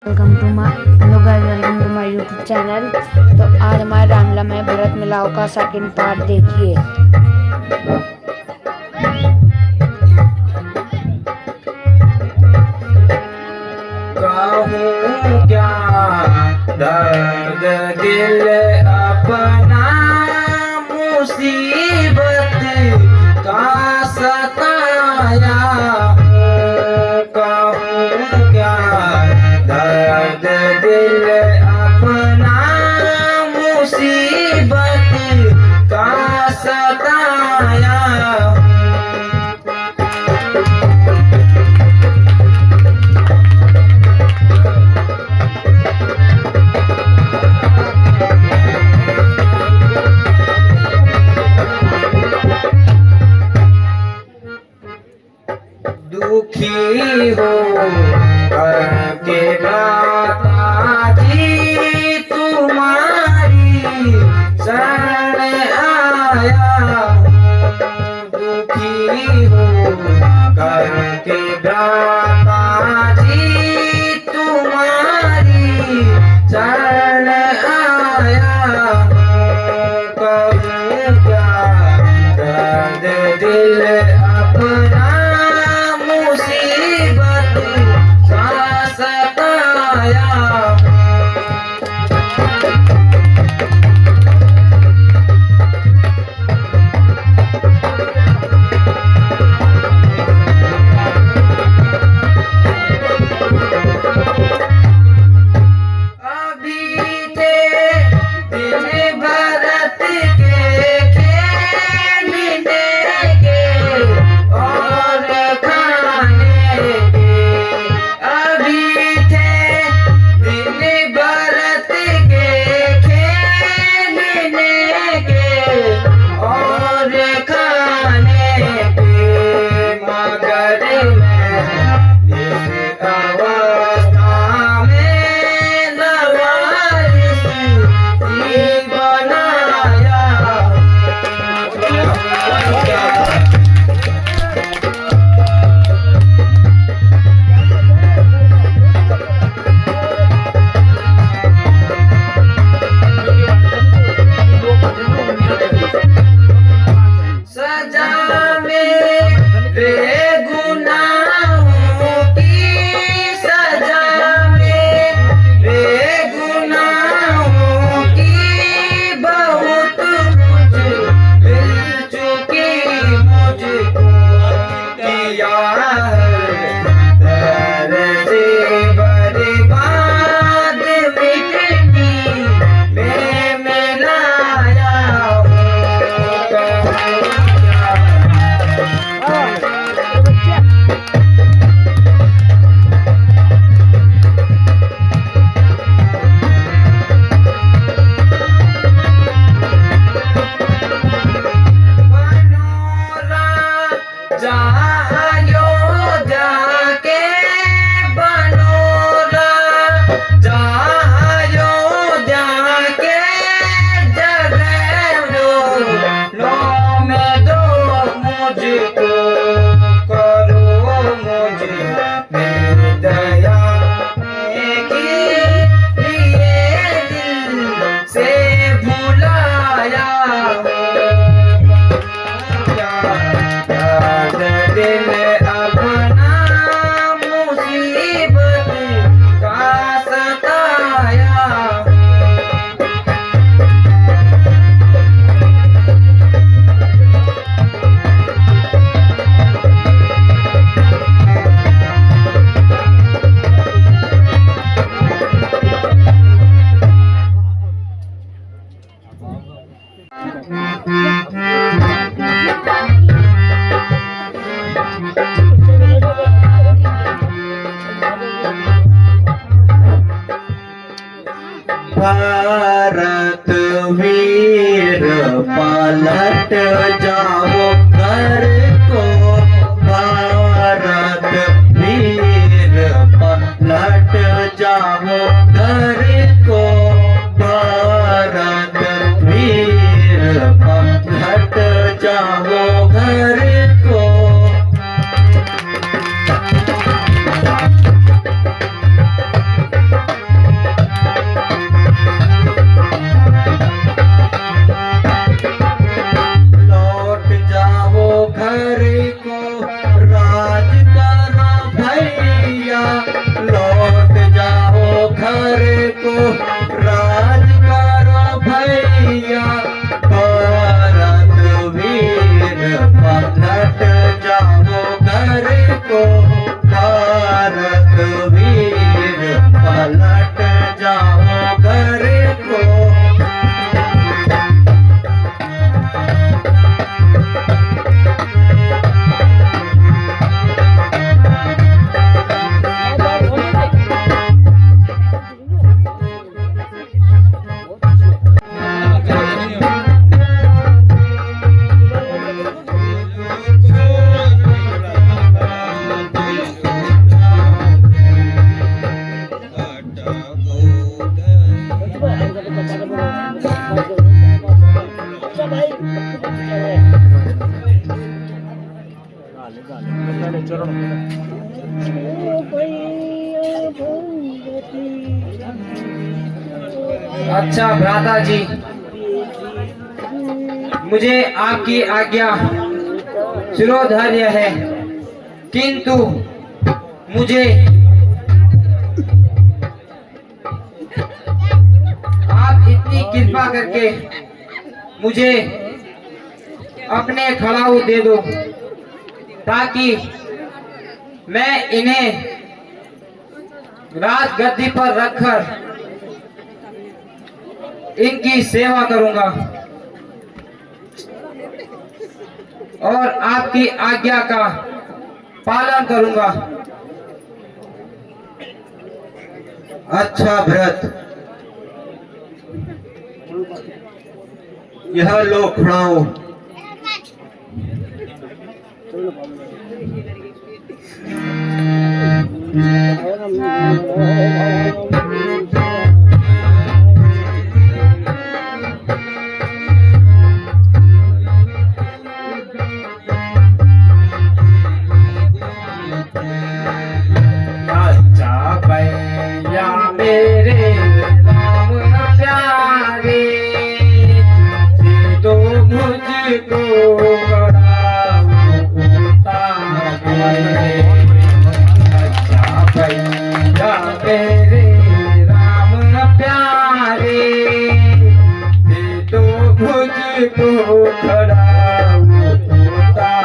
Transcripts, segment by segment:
Welcome to my hello guys, welcome to my YouTube channel. तो आज हमारे रामलीला में भरत मिलाप का सेकंड पार्ट देखिए। कहूँ क्या दर्द दिल अपना, मुसीबत का सताया हूँ। कहूँ क्या दर्द दिल अपना, मुसीबत का सताया हूँ। दुखी हो करके माता जी तुम्हारी शरण आया हूँ। दुखी हो करके माता जी तुम्हारी शरण आया हूँ। कहूँ क्या दर्द दिल अपना, मुसीबत का सताया हूँ। अभी थे दिन भरत के खेलने के और खाने के। अभी थे दिन भरत के खेलने के और खाने के। मगर मैं इस अवस्था में लवारिस ही बनाया सजा में बेगुनाहों की, सजा में बेगुनाहों की बहुत मुझ मिल चुकी। मुझको किया दर से बर्बाद मिटनी में मिलाया हूँ। भारत वीर पलट जाओ घर को। भारत वीर पलट जाओ घर को। भारत वीर पलट जाओ घर को। अच्छा भ्राता जी, मुझे आपकी आज्ञा शिरोधार्य है, किंतु मुझे आप इतनी कृपा करके मुझे अपने खड़ाऊ दे दो, ताकि मैं इन्हें राज गद्दी पर रखकर इनकी सेवा करूंगा और आपकी आज्ञा का पालन करूंगा। अच्छा भरत, यह लो खड़ाओ। अच्छा भैया मेरे राम प्यारे, तो मुझको बड़ा उतारे। अच्छा भैया मेरे राम प्यारे, तो मुझको खड़ा उतारे।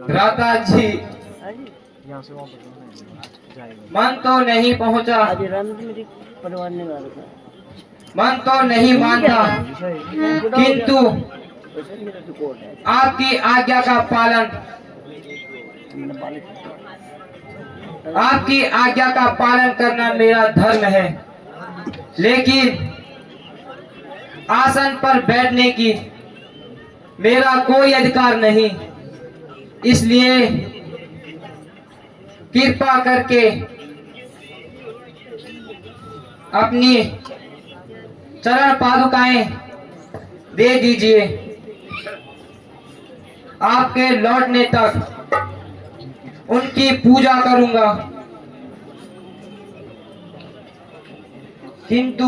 भ्राता जी, मन तो नहीं पहुंचा, मन तो नहीं मानता, किंतु आपकी आज्ञा का पालन, आपकी आज्ञा का पालन करना मेरा धर्म है। लेकिन आसन पर बैठने की मेरा कोई अधिकार नहीं, इसलिए कृपा करके अपनी चरण पादुकाएं दे दीजिए। आपके लौटने तक उनकी पूजा करूंगा, किंतु